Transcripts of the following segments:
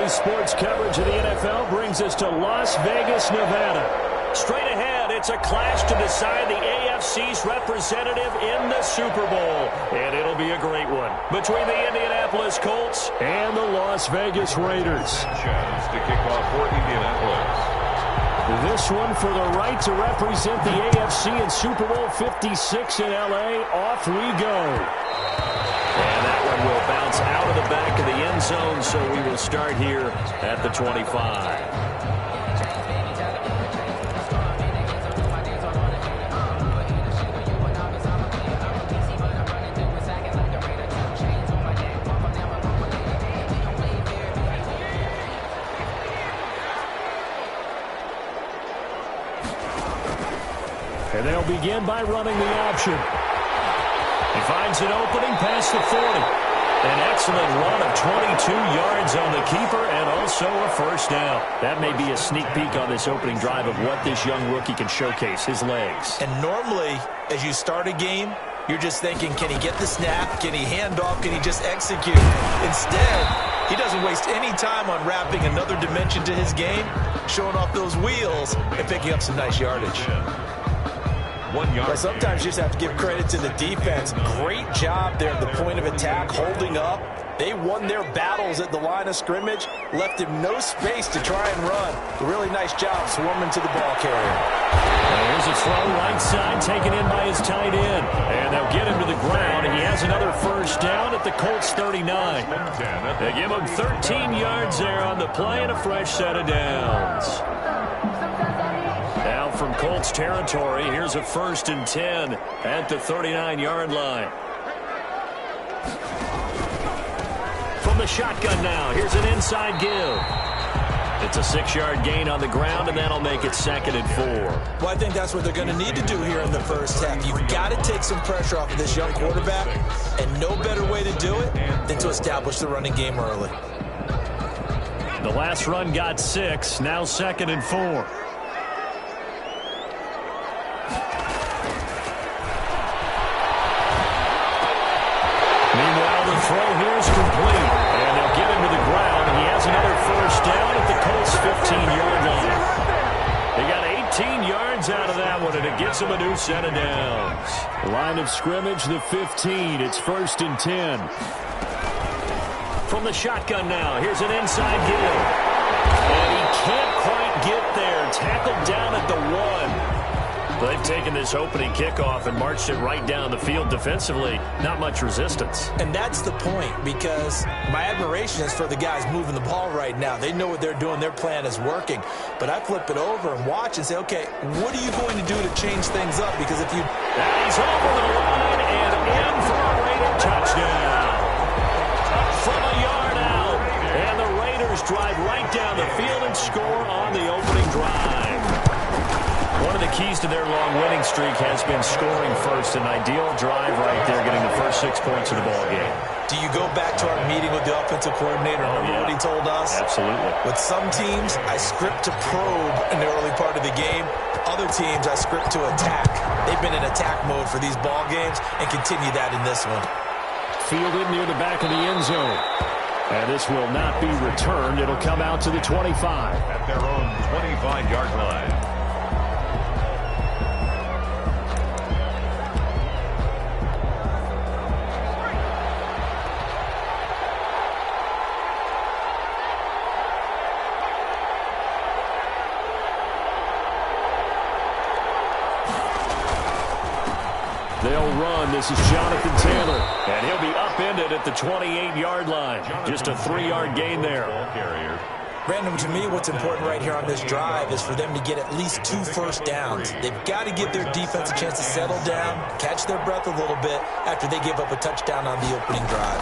sports coverage of the NFL brings us to Las Vegas, Nevada. Straight ahead, it's a clash to decide the AFC's representative in the Super Bowl. And it'll be a great one between the Indianapolis Colts and the Las Vegas Raiders. Chance to kick off for Indianapolis. This one for the right to represent the AFC in Super Bowl 56 in L.A. Off we go. And that one will bounce out of the back of the end zone, so we will start here at the 25. And they'll begin by running the option. He finds an opening past the 40. An excellent run of 22 yards on the keeper and also a first down. That may be a sneak peek on this opening drive of what this young rookie can showcase, his legs. And normally, as you start a game, you're just thinking, can he get the snap? Can he hand off? Can he just execute? Instead, he doesn't waste any time on wrapping another dimension to his game, showing off those wheels, and picking up some nice yardage. 1 yard. But sometimes you just have to give credit to the defense. Great job there at the point of attack, holding up. They won their battles at the line of scrimmage, left him no space to try and run. A really nice job swarming to the ball carrier. Here's a throw right side taken in by his tight end. And they'll get him to the ground. He has another first down at the Colts 39. They give him 13 yards there on the play and a fresh set of downs. Now from Colts territory, here's a 1st and 10 at the 39-yard line. From the shotgun now, here's an inside give. It's a 6-yard gain on the ground, and that'll make it 2nd and 4. Well, I think that's what they're going to need to do here in the first half. You've got to take some pressure off of this young quarterback, and no better way to do it than to establish the running game early. The last run got 6, now 2nd and 4. Meanwhile, the throw here is complete, and they'll get him to the ground. He has another first down at the Colts' 15-yard line. They got 18 yards out of that one, and it gets them a new set of downs. Line of scrimmage, the 15. It's 1st and 10. From the shotgun now, here's an inside give. And he can't quite get there. Tackled down at the 1. They've taken this opening kickoff and marched it right down the field defensively. Not much resistance. And that's the point, because my admiration is for the guys moving the ball right now. They know what they're doing. Their plan is working. But I flip it over and watch and say, okay, what are you going to do to change things up? Because if you... And he's over the line and in for a Raider touchdown. From a yard out. And the Raiders drive right down the field and score on the opening drive. One of the keys to their long winning streak has been scoring first. An ideal drive right there, getting the first 6 points of the ball game. Do you go back to our meeting with the offensive coordinator? Remember what he told us? Absolutely. With some teams, I script to probe in the early part of the game. Other teams, I script to attack. They've been in attack mode for these ball games and continue that in this one. Fielded near the back of the end zone. And this will not be returned. It'll come out to the 25. At their own 25-yard line. They'll run. This is Jonathan Taylor. And he'll be upended at the 28-yard line. Just a 3-yard gain there. Brandon, to me, what's important right here on this drive is for them to get at least 2 first downs. They've got to give their defense a chance to settle down, catch their breath a little bit after they give up a touchdown on the opening drive.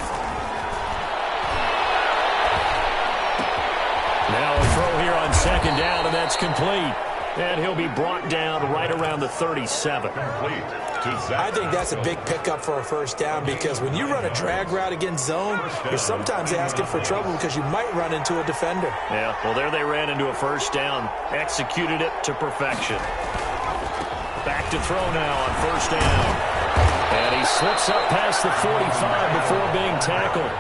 Now a throw here on 2nd down, and that's complete. And he'll be brought down right around the 37. I think that's a big pickup for a first down, because when you run a drag route against zone, you're sometimes asking for trouble because you might run into a defender. Yeah, well, there they ran into a first down. Executed it to perfection. Back to throw now on 1st down. And he slips up past the 45 before being tackled.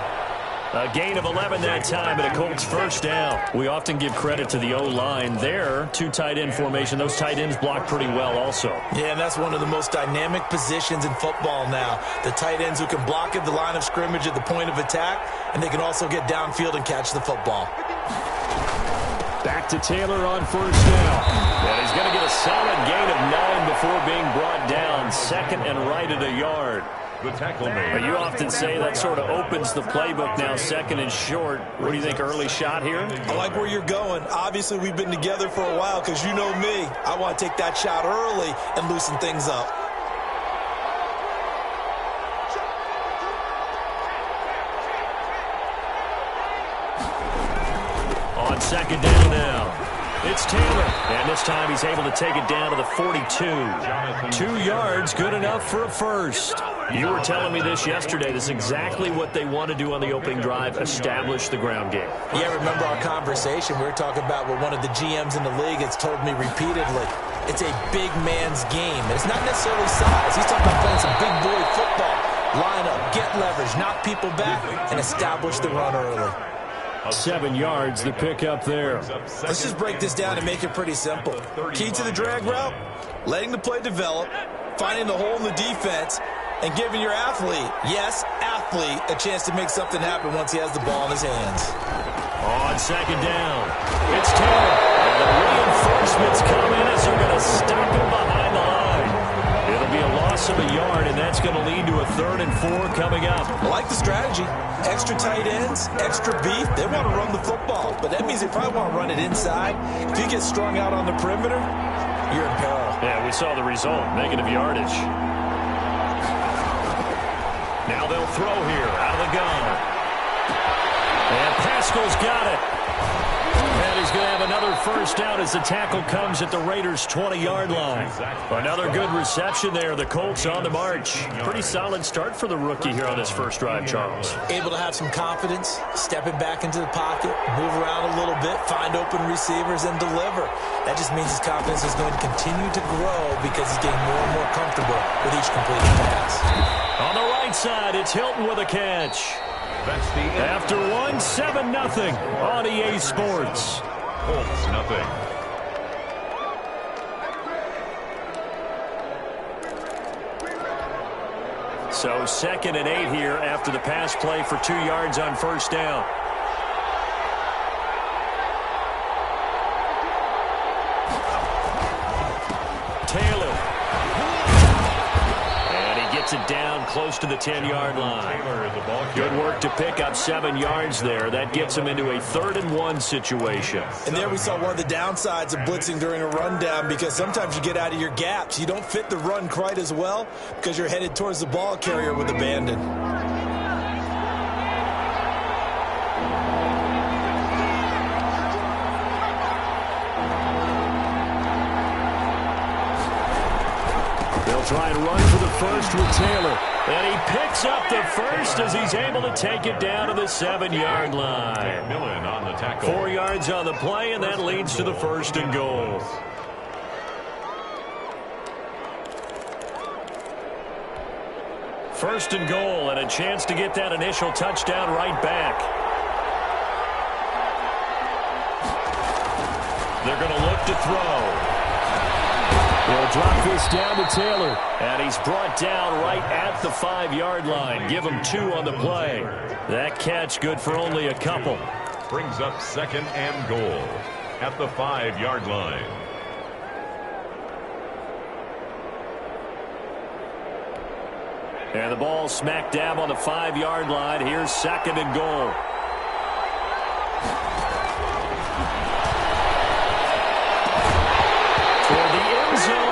A gain of 11 that time, and a Colts first down. We often give credit to the O-line there. Two tight end formation. Those tight ends block pretty well also. Yeah, and that's one of the most dynamic positions in football now. The tight ends who can block at the line of scrimmage at the point of attack, and they can also get downfield and catch the football. Back to Taylor on first down. And he's going to get a solid gain of 9 before being brought down. Second and right at a yard. The tackle made. But you often say that sort of opens the playbook now, second and short. What do you think, early shot here? I like where you're going. Obviously, we've been together for a while because you know me. I want to take that shot early and loosen things up. On second down now. It's Taylor, and this time he's able to take it down to the 42. 2 yards, good enough for a first. You were telling me this yesterday. This is exactly what they want to do on the opening drive, establish the ground game. Yeah, remember our conversation? We were talking about what one of the GMs in the league has told me repeatedly. It's a big man's game. And it's not necessarily size. He's talking about playing some big boy football. Line up, get leverage, knock people back, and establish the run early. 7 yards, the pickup there. Let's just break this down and make it pretty simple. Key to the drag route, letting the play develop, finding the hole in the defense, and giving your athlete, yes, athlete, a chance to make something happen once he has the ball in his hands. On second down, it's Taylor. And the reinforcements come in as they're going to stop him behind the line. It'll be a loss of a yard, and that's going to lead to a 3rd and 4 coming up. I like the strategy. Extra tight ends, extra beef. They want to run the football, but that means they probably want to run it inside. If you get strung out on the perimeter, you're in peril. Yeah, we saw the result, negative yardage. Now they'll throw here out of the gun. And Pascal's got it. And he's going to have another first down as the tackle comes at the Raiders' 20-yard line. Another good reception there. The Colts on the march. Pretty solid start for the rookie here on his first drive, Charles. Able to have some confidence, stepping back into the pocket, move around a little bit, find open receivers, and deliver. That just means his confidence is going to continue to grow because he's getting more and more comfortable with each completed pass. On the right side, it's Hilton with a catch. That's the end. After 7-0 on EA Sports. Colts, nothing. So 2nd and 8 here after the pass play for 2 yards on first down. Taylor. And he gets it down close to the 10-yard line. Good work to pick up 7 yards there. That gets him into a 3rd and 1 situation. And there we saw one of the downsides of blitzing during a rundown because sometimes you get out of your gaps. You don't fit the run quite as well because you're headed towards the ball carrier with abandon. Try and run for the first with Taylor. And he picks up the first as he's able to take it down to the 7-yard line. Millen on the tackle. 4 yards on the play, and that leads to the 1st and goal. First and goal, and a chance to get that initial touchdown right back. They're going to look to throw. They'll drop this down to Taylor, and he's brought down right at the 5-yard line. Give him 2 on the play. That catch good for only a couple. Brings up 2nd and goal at the 5-yard line. And the ball smack dab on the 5-yard line. Here's 2nd and goal.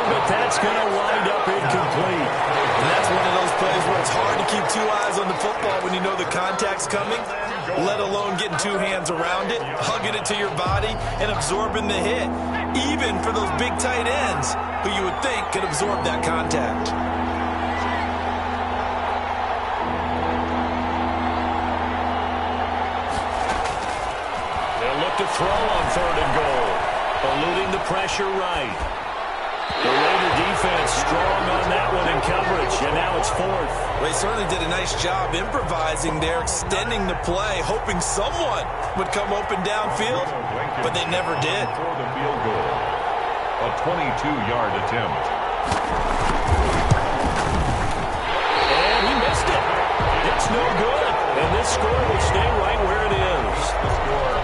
But that's going to wind up incomplete. And that's one of those plays where it's hard to keep 2 eyes on the football when you know the contact's coming, let alone getting 2 hands around it, hugging it to your body, and absorbing the hit, even for those big tight ends who you would think could absorb that contact. They'll look to throw on 3rd and goal, eluding the pressure right. The Raider defense strong on that one in coverage, and now it's fourth. They certainly did a nice job improvising there, extending the play, hoping someone would come open downfield, but they never did. For the field goal, a 22-yard attempt. And he missed it. It's no good. And this score will stay right where it is.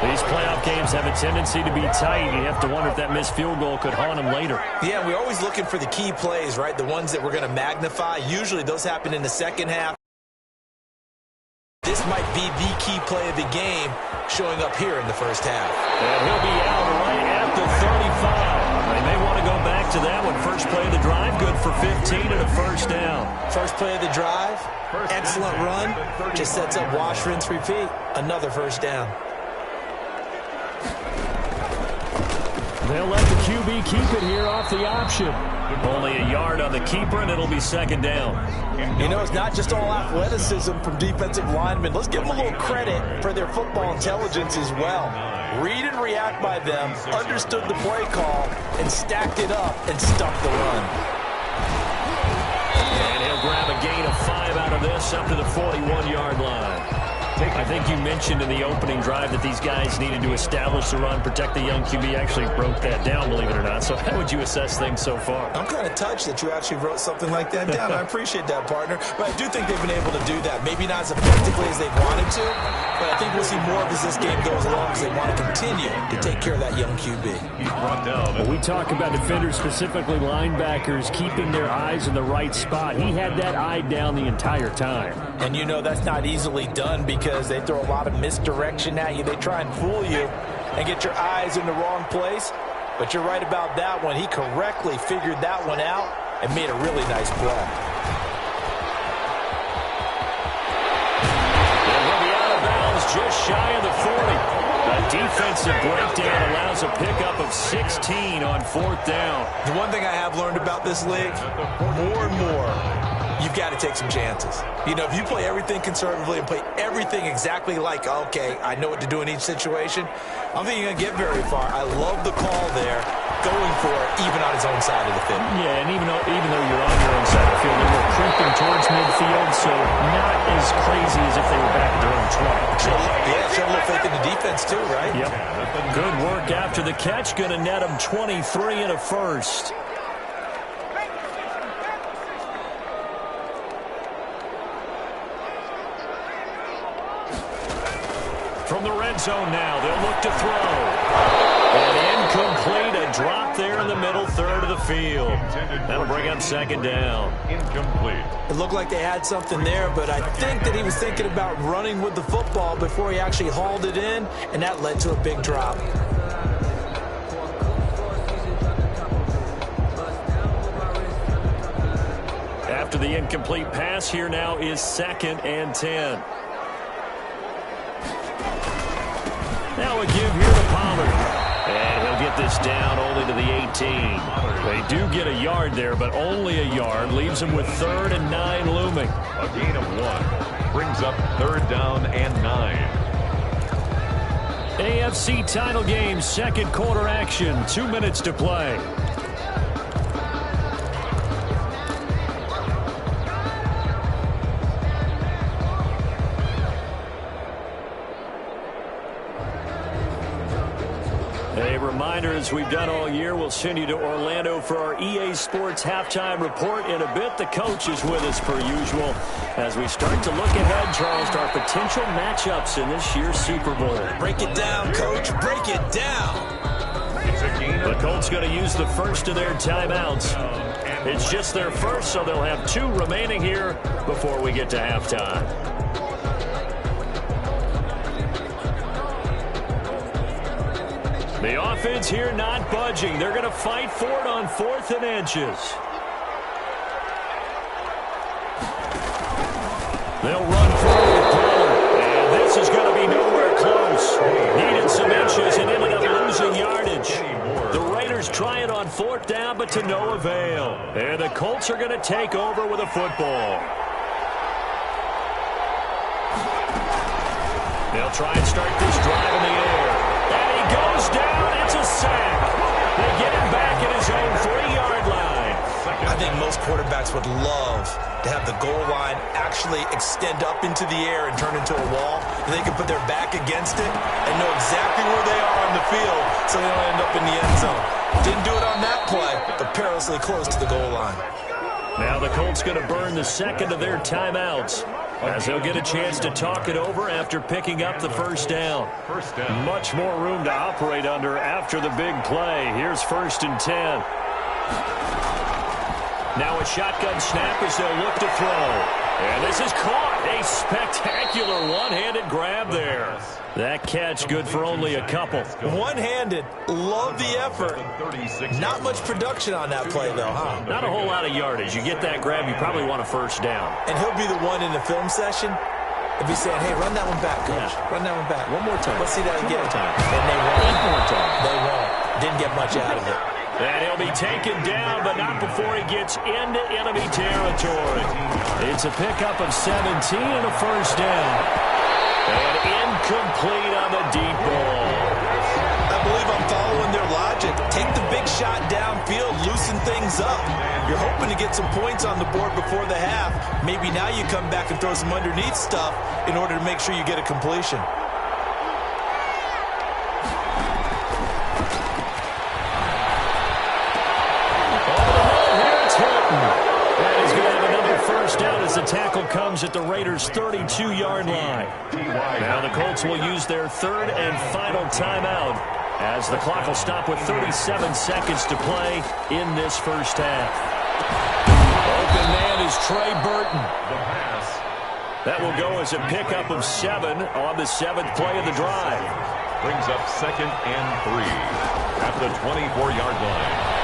These playoff games have a tendency to be tight. You have to wonder if that missed field goal could haunt them later. Yeah, we're always looking for the key plays, right? The ones that we're going to magnify. Usually those happen in the second half. This might be the key play of the game showing up here in the first half. And he'll be out right at the 35. They may want to go back to that one. First play of the drive, good for 15 and a first down. First play of the drive, excellent run. Just sets up wash, rinse, repeat. Another first down. They'll let the QB keep it here off the option. Only a yard on the keeper, and it'll be second down. You know, it's not just all athleticism from defensive linemen. Let's give them a little credit for their football intelligence as well. Read and react by them, understood the play call, and stacked it up and stuck the run. And he'll grab a gain of 5 out of this up to the 41-yard line. I think you mentioned in the opening drive that these guys needed to establish the run, protect the young QB. Actually broke that down, believe it or not. So how would you assess things so far? I'm kind of touched that you actually wrote something like that down. I appreciate that, partner. But I do think they've been able to do that. Maybe not as effectively as they wanted to, but I think we'll see more of as this game goes along because they want to continue to take care of that young QB. Well, we talk about defenders, specifically linebackers, keeping their eyes in the right spot. He had that eye down the entire time. And you know that's not easily done because they throw a lot of misdirection at you. They try and fool you and get your eyes in the wrong place. But you're right about that one. He correctly figured that one out and made a really nice play. And he'll be out of bounds just shy of the 40. A defensive breakdown allows a pickup of 16 on fourth down. The one thing I have learned about this league, more and more, you've got to take some chances. You know, if you play everything conservatively and play everything exactly like, okay, I know what to do in each situation, I don't think you're going to get very far. I love the call there, going for it, even on his own side of the field. Yeah, and even though you're on your own side of the field, they were creeping towards midfield, so not as crazy as if they were back at their own 20. Yeah, show a little faith in the defense too, right? Yep. Good work after the catch. Going to net him 23 and a first. From the red zone now, they'll look to throw. And incomplete, a drop there in the middle third of the field. That'll bring up second down. Incomplete. It looked like they had something there, but I think that he was thinking about running with the football before he actually hauled it in, and that led to a big drop. After the incomplete pass, here now is 2nd and 10. Now a give here to Pollard. And he'll get this down only to the 18. They do get a yard there, but only a yard. Leaves him with 3rd and 9 looming. A gain of 1 brings up 3rd down and 9. AFC title game, second quarter action. 2 minutes to play. A reminder, as we've done all year, we'll send you to Orlando for our EA Sports halftime report in a bit. The coach is with us per usual as we start to look ahead, Charles, to our potential matchups in this year's Super Bowl. Break it down, Coach. Break it down. The Colts going to use the first of their timeouts. It's just their first, so they'll have 2 remaining here before we get to halftime. The offense here not budging. They're going to fight for it on 4th and inches. They'll run forward with Pollard. And this is going to be nowhere close. Needed some inches and ended up losing yardage. The Raiders try it on 4th down, but to no avail. And the Colts are going to take over with a football. They'll try and start this drive in the air. And he goes down. It's a sack. They get him back at his own 3-yard line. quarterbacks would love to have the goal line actually extend up into the air and turn into a wall, and they can put their back against it and know exactly where they are on the field so they don't end up in the end zone. Didn't do it on that play, but perilously close to the goal line. Now the Colts going to burn the second of their timeouts as they'll get a chance to talk it over after picking up the first down. Much more room to operate under after the big play. Here's 1st and 10. Now a shotgun snap as they'll look to throw. And this is caught. A spectacular one-handed grab there. That catch good for only a couple. One-handed. Love the effort. Not much production on that play, though, huh? Not a whole lot of yardage. You get that grab, you probably want a first down. And he'll be the one in the film session. He'll be saying, hey, run that one back, coach. Yeah. Run that one back. One more time. Let's see that again. One more time. And they won't. One more time. They won't. Didn't get much out of it. And he'll be taken down, but not before he gets into enemy territory. It's a pickup of 17 and a first down. And incomplete on the deep ball. I believe I'm following their logic. Take the big shot downfield, loosen things up. You're hoping to get some points on the board before the half. Maybe now you come back and throw some underneath stuff in order to make sure you get a completion. As the tackle comes at the Raiders' 32-yard line. Now the Colts will use their third and final timeout as the clock will stop with 37 seconds to play in this first half. Open man is Trey Burton. That will go as a pickup of 7 on the 7th play of the drive. Brings up 2nd and 3 at the 24-yard line.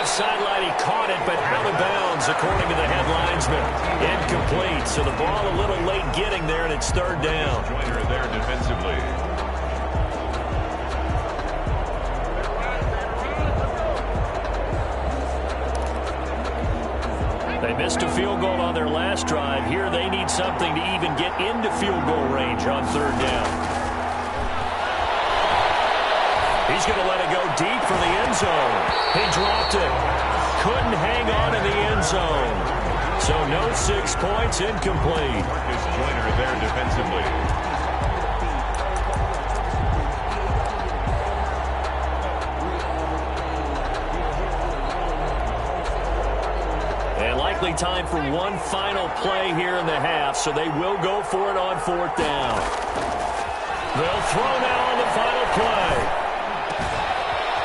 Sideline, he caught it, but out of bounds, according to the head linesman. Incomplete, so the ball a little late getting there, and it's 3rd down. Joyner there defensively. They missed a field goal on their last drive. Here they need something to even get into field goal range on 3rd down. He's going to let it go deep for the end zone. He dropped it. Couldn't hang on in the end zone. So no 6 points, incomplete. Marcus Joyner there defensively. And likely time for one final play here in the half, so they will go for it on 4th down. They'll throw now on the final play.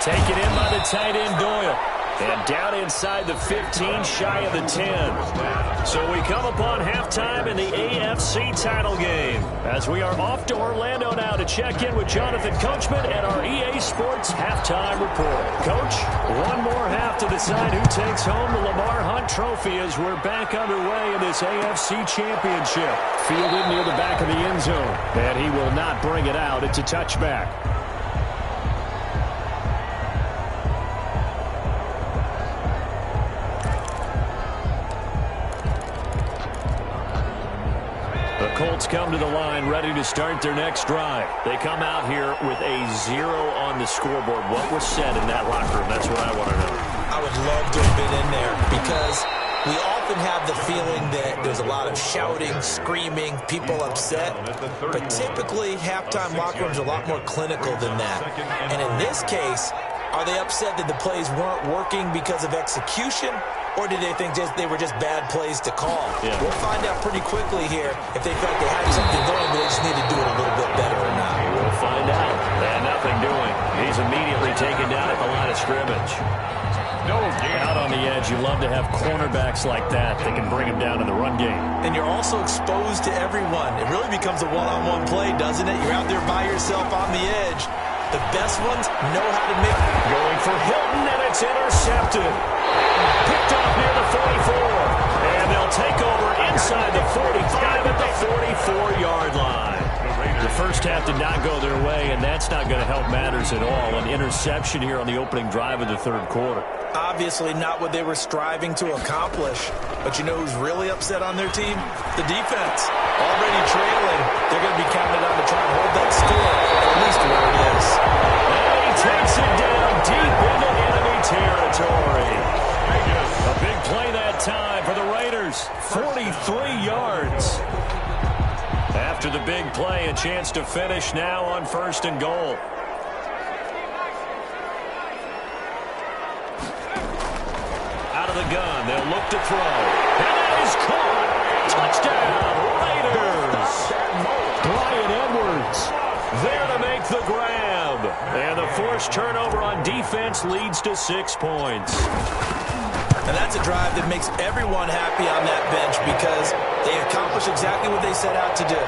Taken in by the tight end, Doyle. And down inside the 15, shy of the 10. So we come upon halftime in the AFC title game as we are off to Orlando now to check in with Jonathan Coachman and our EA Sports halftime report. Coach, one more half to decide who takes home the Lamar Hunt Trophy as we're back underway in this AFC Championship. Fielded near the back of the end zone, and he will not bring it out. It's a touchback. Colts come to the line ready to start their next drive. They come out here with a 0 on the scoreboard. What was said in that locker room? That's what I want to know. I would love to have been in there because we often have the feeling that there's a lot of shouting, screaming, people upset. But typically, halftime locker rooms are a lot more clinical than that. And in this case, are they upset that the plays weren't working because of execution? Or did they think they were just bad plays to call? Yeah. We'll find out pretty quickly here if they felt they had something going, but they just need to do it a little bit better or not. We'll find out. They had nothing doing. He's immediately taken down at the line of scrimmage. Out on the edge, you love to have cornerbacks like that that can bring him down in the run game. And you're also exposed to everyone. It really becomes a one-on-one play, doesn't it? You're out there by yourself on the edge. The best ones know how to make it. Going for Hilton, and it's intercepted. Picked off near the 44. And they'll take over inside the 45 at the 44-yard line. The first half did not go their way, and that's not going to help matters at all. An interception here on the opening drive of the 3rd quarter. Obviously not what they were striving to accomplish. But you know who's really upset on their team? The defense. Already trailing. They're going to be counted on to try and hold that score, at least where it is. And he takes it down deep into enemy territory. the big play. A chance to finish now on 1st and goal. Out of the gun. They'll look to throw. And that is caught. Touchdown, Raiders. Bryan Edwards there to make the grab. And the forced turnover on defense leads to 6 points. And that's a drive that makes everyone happy on that bench because they accomplish exactly what they set out to do.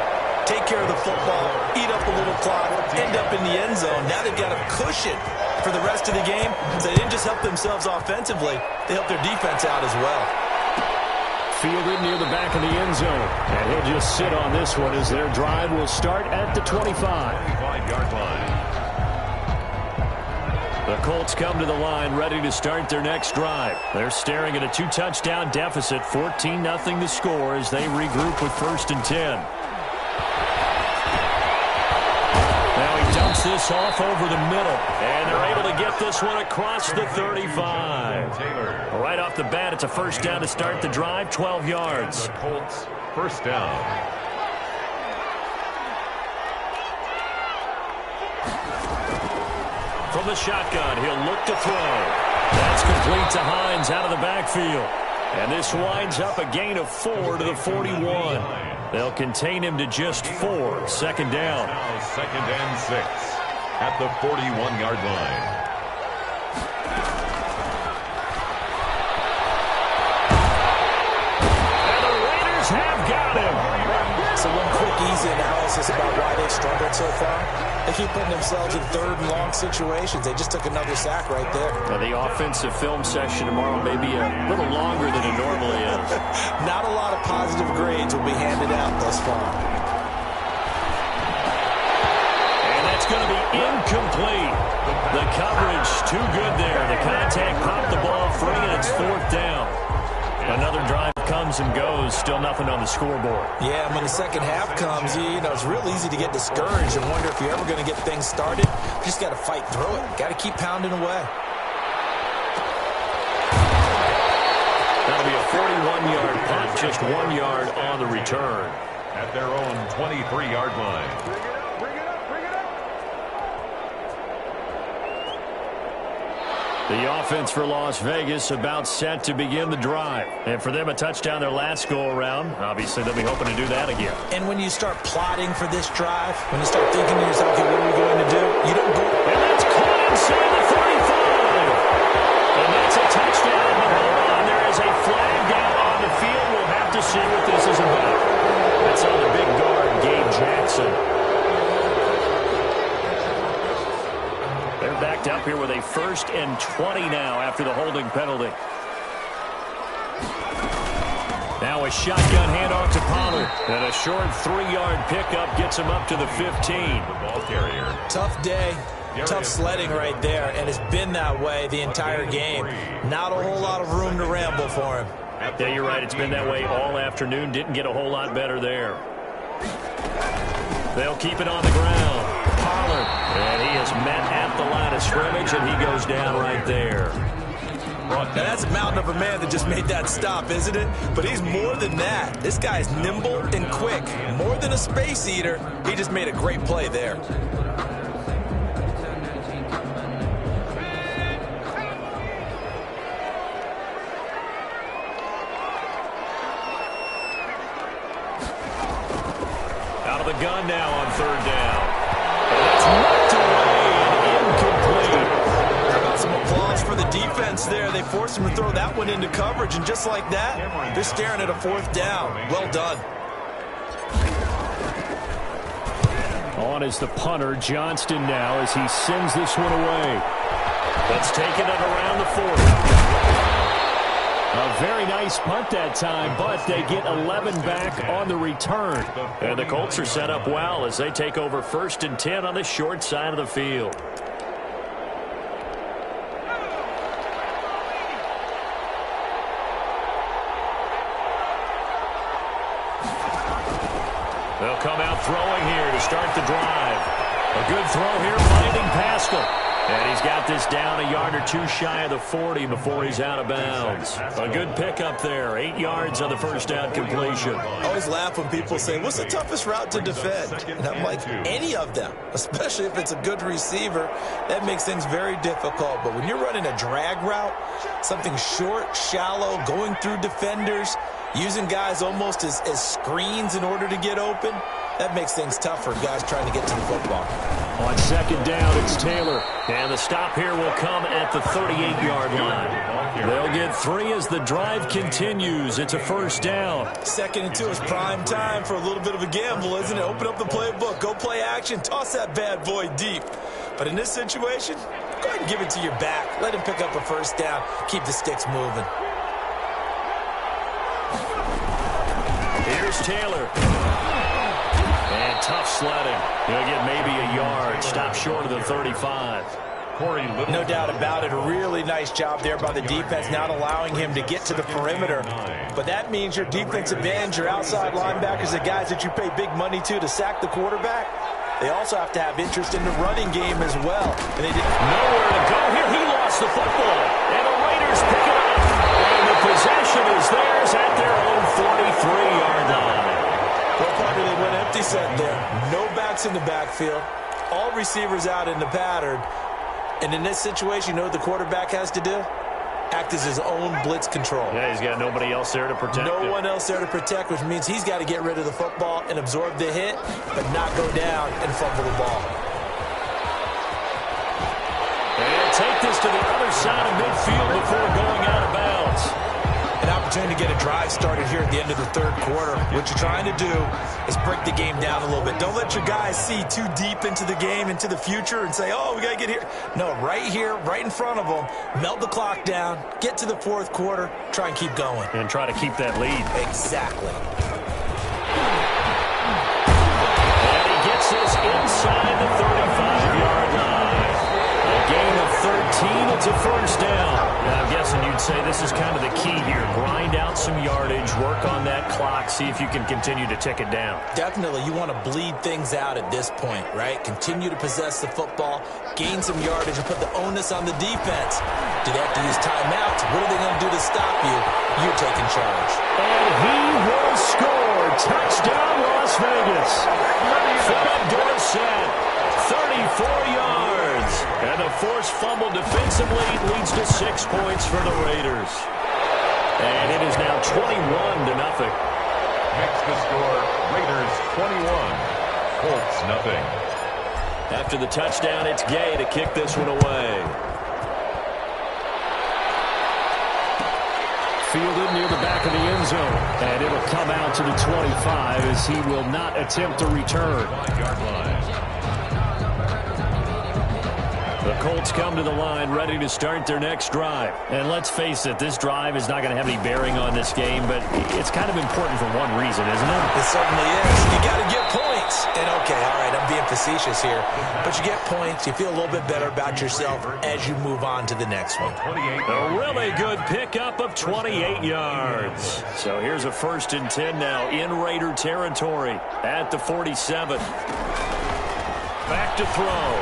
Take care of the football, eat up a little clock, end up in the end zone. Now they've got a cushion for the rest of the game. So they didn't just help themselves offensively, they helped their defense out as well. Fielded near the back of the end zone. And he'll just sit on this one as their drive will start at the 25. 25-yard line. The Colts come to the line ready to start their next drive. They're staring at a 2-touchdown deficit, 14-0 to score as they regroup with 1st and 10. Now he dumps this off over the middle, and they're able to get this one across the 35. Right off the bat, it's a 1st down to start the drive, 12 yards. The Colts, 1st down. From the shotgun, he'll look to throw. That's complete to Hines out of the backfield. And this winds up a gain of 4 to the 41. They'll contain him to just 4. 2nd down. Now 2nd and 6 at the 41-yard line. And the Raiders have got him. So one quick, easy analysis about why they've struggled so far. They keep putting themselves in 3rd and long situations. They just took another sack right there. Well, the offensive film session tomorrow may be a little longer than it normally is. Not a lot of positive grades will be handed out thus far. And that's going to be incomplete. The coverage too good there. The contact popped the ball free, and it's 4th down. Another drive comes and goes. Still nothing on the scoreboard. Yeah, when the second half comes, you know, it's real easy to get discouraged and wonder if you're ever going to get things started. You just got to fight through it. Got to keep pounding away. That'll be a 41-yard punt, just 1 yard on the return. At their own 23-yard line. The offense for Las Vegas about set to begin the drive. And for them, a touchdown their last go-around. Obviously, they'll be hoping to do that again. And when you start plotting for this drive, when you start thinking to yourself, okay, what are we going to do? You don't go. And that's caught inside the 35. And that's a touchdown. But hold on, there is a flag down on the field. We'll have to see what this is about. That's on the big guard, Gabe Jackson. They're backed up here with a 1st and 20 now after the holding penalty. Now a shotgun handoff to Pollard. And a short 3-yard pickup gets him up to the 15. The ball carrier. Tough day. Tough sledding right there, and it's been that way the entire game. Not a whole lot of room to ramble for him. Yeah, you're right. It's been that way all afternoon. Didn't get a whole lot better there. They'll keep it on the ground. Pollard, and he is met at the line of scrimmage, and he goes down right there. Now, that's a mountain of a man that just made that stop, isn't it? But he's more than that. This guy's nimble and quick. More than a space eater. He just made a great play there. Out of the gun now on 3rd down. And that's knocked away and incomplete. How about some applause for the defense there? They forced him to throw that one into coverage, and just like that, they're staring at a 4th down. Well done. On is the punter, Johnston now, as he sends this one away. That's taken it around the 40. A very nice punt that time, but they get 11 back on the return. And the Colts are set up well as they take over 1st and 10 on the short side of the field. They'll come out throwing here to start the drive. A good throw here, finding Pascal. And he's got this down a yard or two shy of the 40 before he's out of bounds. A good pickup there. 8 yards on the first down completion. I always laugh when people say, what's the toughest route to defend? And I'm like, any of them, especially if it's a good receiver. That makes things very difficult. But when you're running a drag route, something short, shallow, going through defenders, using guys almost as screens in order to get open, that makes things tough for guys trying to get to the football. On second down, it's Taylor. And the stop here will come at the 38-yard line. They'll get 3 as the drive continues. It's a first down. 2nd and 2 is prime time for a little bit of a gamble, isn't it? Open up the playbook, go play action, toss that bad boy deep. But in this situation, go ahead and give it to your back. Let him pick up a first down. Keep the sticks moving. Here's Taylor. And tough sledding. He'll get maybe a yard. Stop short of the 35. No doubt about it. A really nice job there by the defense, not allowing him to get to the perimeter. But that means your defensive ends, your outside linebackers, the guys that you pay big money to sack the quarterback, they also have to have interest in the running game as well. And they didn't. Nowhere to go here. He lost the football. And the Raiders pick it up. And the possession is theirs at their own 43-yard line. Well, partner, they went empty set there. No backs in the backfield. All receivers out in the pattern. And in this situation, you know what the quarterback has to do? Act as his own blitz control. Yeah, he's got nobody else there to protect him. No one else there to protect, which means he's got to get rid of the football and absorb the hit, but not go down and fumble the ball. And take this to the other side of midfield before going out of bounds. An opportunity to get a drive started here at the end of the third quarter. What you're trying to do is break the game down a little bit. Don't let your guys see too deep into the game, into the future, and say, oh, we got to get here. No, right here, right in front of them, melt the clock down, get to the fourth quarter, try and keep going. And try to keep that lead. Exactly. And he gets this inside the 35-yard line. A gain of 13, it's a first down. Now, I'm guessing you'd say this is kind of the key here. Grind out some yardage, work on that clock, see if you can continue to tick it down. Definitely, you want to bleed things out at this point, right? Continue to possess the football, gain some yardage, and put the onus on the defense. Do they have to use timeouts? What are they going to do to stop you? You're taking charge. And he will score. Touchdown, Las Vegas. Philip Dorsett, 34 yards. And the forced fumble defensively leads to 6 points for the Raiders. And it is now 21-0. Next to score, Raiders 21, Colts nothing. After the touchdown, it's Gay to kick this one away. Fielded near the back of the end zone. And it'll come out to the 25 as he will not attempt to return. 5-yard line. The Colts come to the line ready to start their next drive. And let's face it, this drive is not going to have any bearing on this game, but it's kind of important for one reason, isn't it? It certainly is. You got to get points. And okay, all right, I'm being facetious here, but you get points, you feel a little bit better about yourself as you move on to the next one. A really good pickup of 28 yards. So here's a 1st and 10 now in Raider territory at the 47. Back to throw.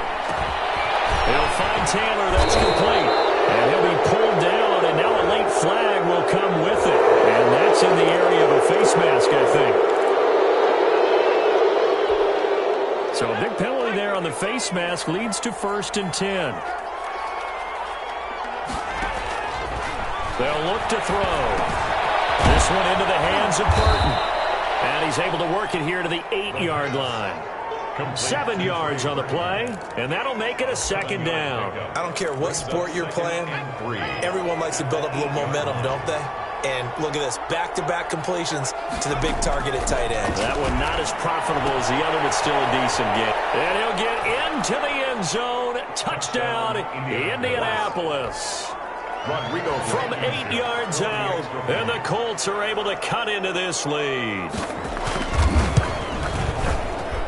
He'll find Taylor. That's complete. And he'll be pulled down, and now a late flag will come with it. And that's in the area of a face mask, I think. So a big penalty there on the face mask leads to 1st and 10. They'll look to throw. This one into the hands of Burton. And he's able to work it here to the 8-yard line. 7 yards on the play, and that'll make it a 2nd down. I don't care what sport you're playing. Everyone likes to build up a little momentum, don't they? And look at this, back-to-back completions to the big target at tight end. That one not as profitable as the other, but still a decent game. And he'll get into the end zone. Touchdown, Indianapolis. Rodrigo From 8 yards out, and the Colts are able to cut into this lead.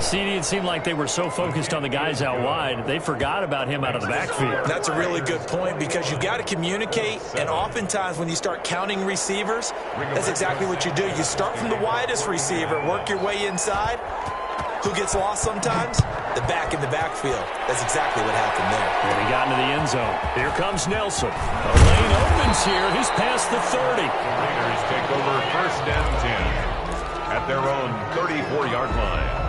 CD, it seemed like they were so focused on the guys out wide, they forgot about him out of the backfield. That's a really good point because you've got to communicate, and oftentimes when you start counting receivers, that's exactly what you do. You start from the widest receiver, work your way inside. Who gets lost sometimes? The back in the backfield. That's exactly what happened there. And he got in zone. Here comes Nelson. The lane opens here. He's past the 30. Raiders take over 1st and 10 at their own 34-yard line.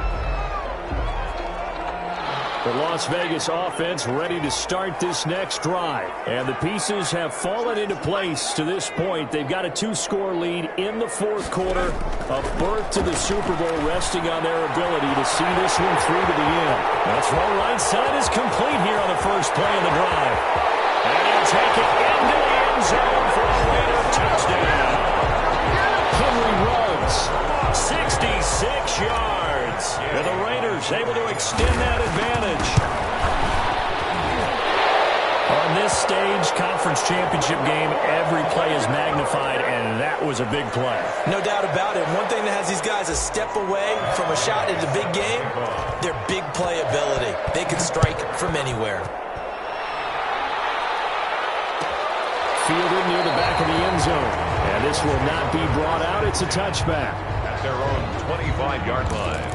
The Las Vegas offense ready to start this next drive. And the pieces have fallen into place to this point. They've got a 2-score lead in the 4th quarter. A berth to the Super Bowl resting on their ability to see this one through to the end. That's throw right side is complete here on the first play of the drive. And he'll take it into the end zone for a Raider touchdown. Henry runs 66 yards. And the Raiders able to extend that advantage. On this stage, conference championship game, every play is magnified, and that was a big play. No doubt about it. One thing that has these guys a step away from a shot at the big game, their big play ability. They can strike from anywhere. Fielded near the back of the end zone. And this will not be brought out. It's a touchback. At their own 25-yard line.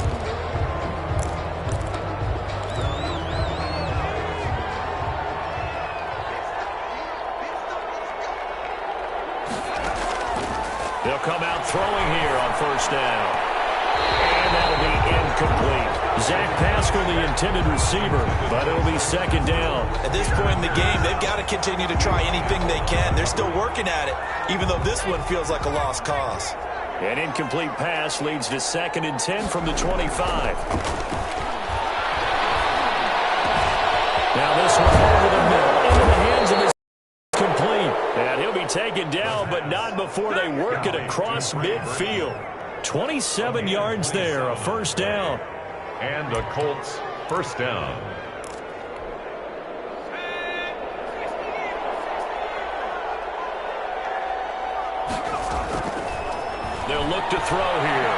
They'll come out throwing here on 1st down. And that'll be incomplete. Zach Pascal, the intended receiver, but it'll be 2nd down. At this point in the game, they've got to continue to try anything they can. They're still working at it, even though this one feels like a lost cause. An incomplete pass leads to 2nd and 10 from the 25. Now this one over the middle, into the hands of his complete. And he'll be taken down, but not before they work it across midfield. 27 yards there, a 1st down. And the Colts 1st down. They'll look to throw here.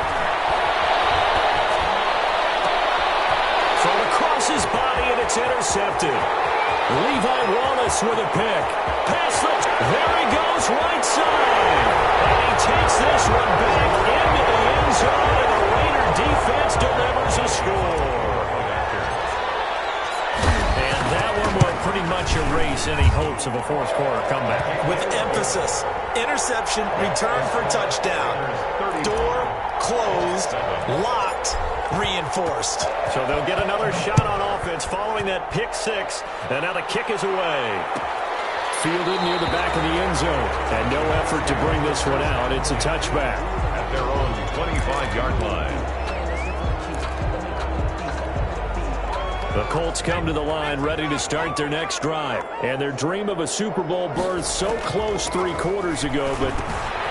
Thrown across his body, and it's intercepted. Levi Wallace with a pick. Pass left. There he goes, right side. And he takes this one back into the end zone, and the Raider defense delivers a score. And that one will pretty much erase any hopes of a 4th quarter comeback. With emphasis, interception, return for touchdown. Door closed, locked, reinforced. So they'll get another shot on offense following that pick 6. And now the kick is away. Fielded near the back of the end zone. And no effort to bring this one out. It's a touchback. At their own 25-yard line. The Colts come to the line ready to start their next drive. And their dream of a Super Bowl berth so close 3 quarters ago, but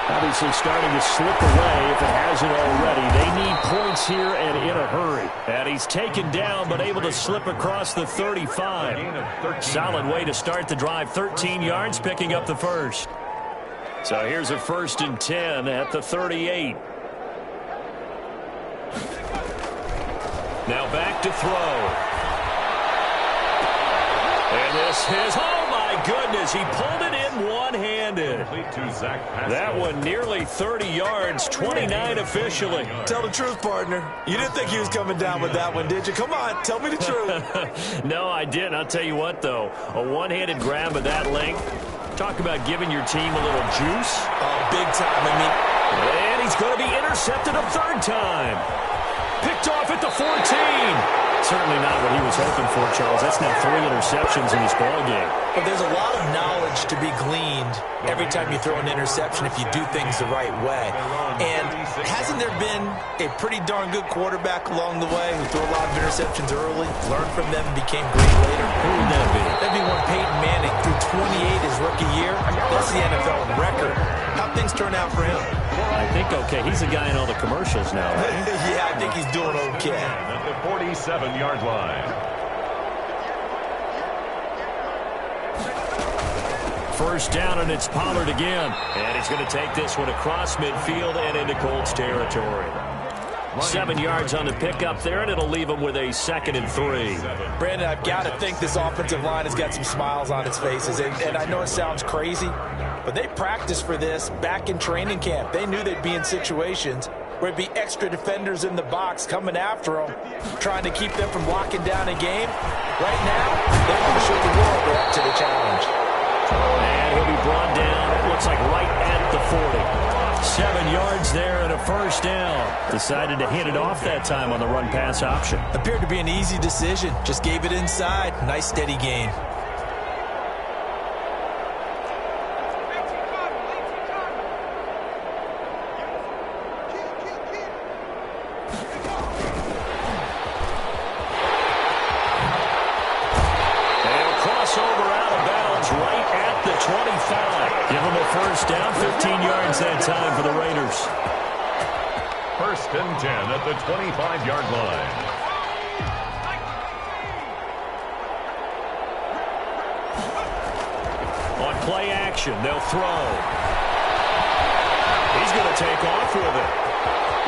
obviously starting to slip away if it hasn't already. They need points here and in a hurry. And he's taken down but able to slip across the 35. Solid way to start the drive. 13 yards, picking up the 1st. So here's a 1st and 10 at the 38. Now back to throw. And this is, oh my goodness, he pulled it in one-handed. That one nearly 30 yards, 29 officially. Tell the truth, partner. You didn't think he was coming down with that one, did you? Come on, tell me the truth. No, I didn't. I'll tell you what, though. A one-handed grab of that length. Talk about giving your team a little juice. Oh, big time. I mean, and he's going to be intercepted a 3rd time. Picked off at the 14. Certainly not what he was hoping for, Charles. That's now 3 interceptions in this ballgame. But there's a lot of knowledge to be gleaned every time you throw an interception if you do things the right way. And hasn't there been a pretty darn good quarterback along the way who threw a lot of interceptions early, learned from them, and became great later? Who would that be? That'd be one Peyton Manning threw 28 his rookie year. That's the NFL record. How'd things turn out for him? I think okay. He's a guy in all the commercials now, right? Yeah, I think he's doing okay. At the 47-yard line. 1st down, and it's Pollard again. And he's going to take this one across midfield and into Colts territory. 7 yards on the pickup there, and it'll leave him with a 2nd and 3. Brandon, I've got to think this offensive line has got some smiles on its faces. And I know it sounds crazy, but they practiced for this back in training camp. They knew they'd be in situations where it'd be extra defenders in the box coming after them, trying to keep them from locking down a game. Right now, they want to show the world they're up to the challenge. first down. Decided to hand it off that time on the run-pass option. Appeared to be an easy decision. Just gave it inside. Nice steady gain. Give them a first down, 15 yards that time for the Raiders. First and 10 at the 25-yard line. On play action, they'll throw. He's going to take off with it.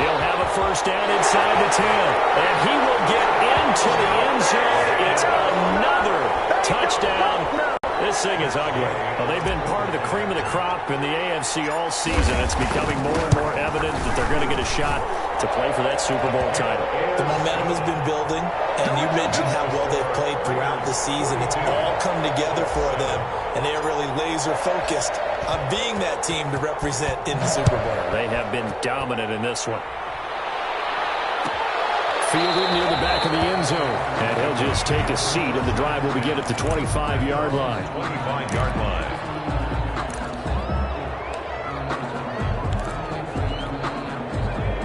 He'll have a first down inside the 10. And he will get into the end zone. It's another touchdown. This thing is ugly. Well, they've been part of the cream of the crop in the AFC all season. It's becoming more and more evident that they're going to get a shot to play for that Super Bowl title. The momentum has been building, and you mentioned how well they've played throughout the season. It's all come together for them, and they're really laser-focused on being that team to represent in the Super Bowl. They have been dominant in this one. Fielded near the back of the end zone. And he'll just take a seat, and the drive will begin at the 25-yard line. 25-yard line.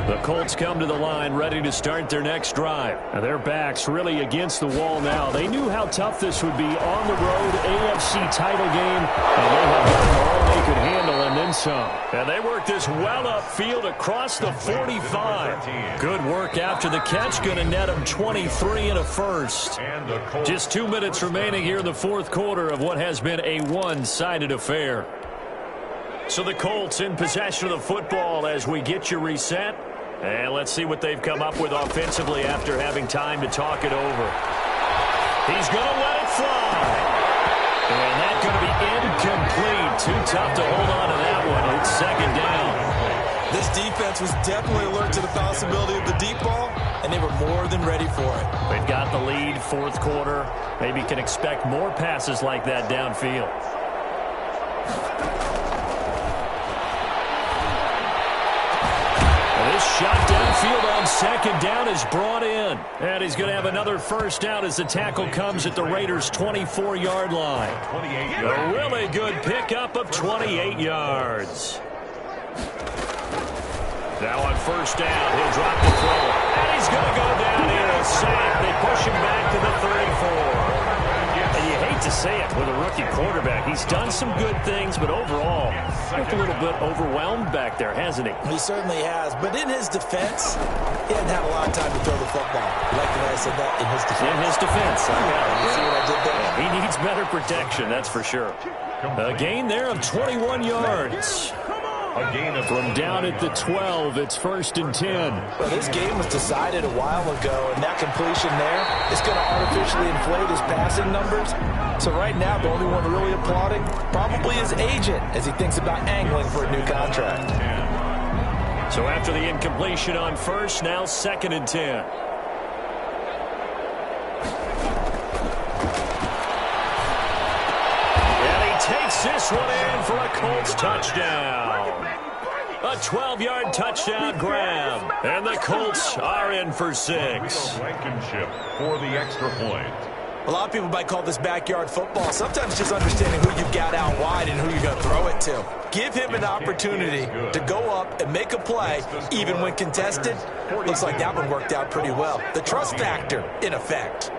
The Colts come to the line ready to start their next drive. Now their backs really against the wall now. They knew how tough this would be on the road, AFC title game, and they have done all they could handle and then some. And they work this well upfield across the 45. Good work after the catch, going to net them 23 and a first. Just 2 minutes remaining here in the fourth quarter of what has been a one-sided affair. So the Colts in possession of the football as we get you reset. And let's see what they've come up with offensively after having time to talk it over. He's going to let it fly. And that's going to be incomplete. Too tough to hold on to that one. It's second down. This defense was definitely alert to the possibility of the deep ball, and they were more than ready for it. They've got the lead, fourth quarter. Maybe can expect more passes like that downfield. Shot downfield on second down is brought in. And he's going to have another first down as the tackle comes at the Raiders' 24-yard line. A really good pickup of 28 yards. Now on first down, he'll drop the throw. And he's going to go down here. A sack. They push him back to the 34. And you hate to say it with a rookie quarterback. He's done some good things, but overall, looked a little bit overwhelmed back there, hasn't he? He certainly has. But in his defense, he hadn't had a lot of time to throw the football. You like the way I said that? In his defense. In his defense. I got it. You see what I did there? He needs better protection, that's for sure. A gain there of 21 yards. A gain of From down at the 12, it's first and 10. Well, this game was decided a while ago, and that completion there is going to artificially inflate his passing numbers. So right now, the only one really applauding probably his agent as he thinks about angling for a new contract. So after the incompletion on first, now second and 10. And he takes this one in for a Colts touchdown. A 12-yard touchdown grab. And the Colts are in for 6. Blankenship for the extra point. A lot of people might call this backyard football. Sometimes just understanding who you've got out wide and who you're going to throw it to. Give him an opportunity to go up and make a play, even when contested. Looks like that one worked out pretty well. The trust factor, in effect.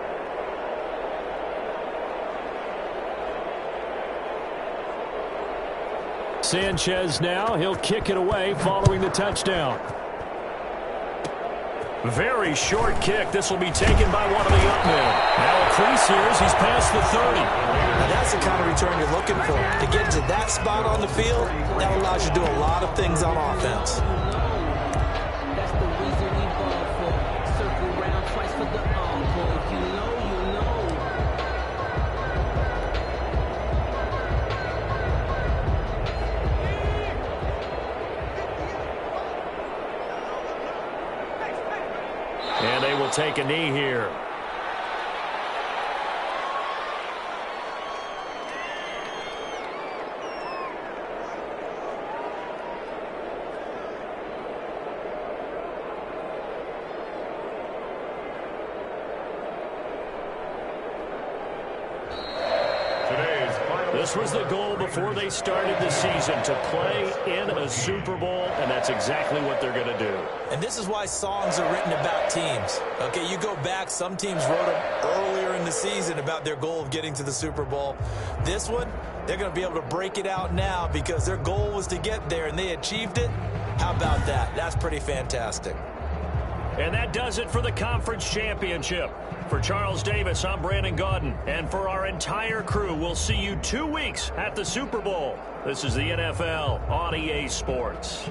Sanchez now, he'll kick it away following the touchdown. Very short kick. This will be taken by one of the young men. Now a crease here as he's past the 30. Now that's the kind of return you're looking for. To get to that spot on the field, that allows you to do a lot of things on offense. That's the reason we ball for. Circle round twice for the encore. You know. And they will take a knee here. This was the goal before they started the season, to play in a Super Bowl, and that's exactly what they're going to do. And this is why songs are written about teams. Okay, you go back, some teams wrote them earlier in the season about their goal of getting to the Super Bowl. This one, they're going to be able to break it out now because their goal was to get there, and they achieved it. How about that? That's pretty fantastic. And that does it for the conference championship. For Charles Davis, I'm Brandon Gaudin. And for our entire crew, we'll see you 2 weeks at the Super Bowl. This is the NFL on EA Sports.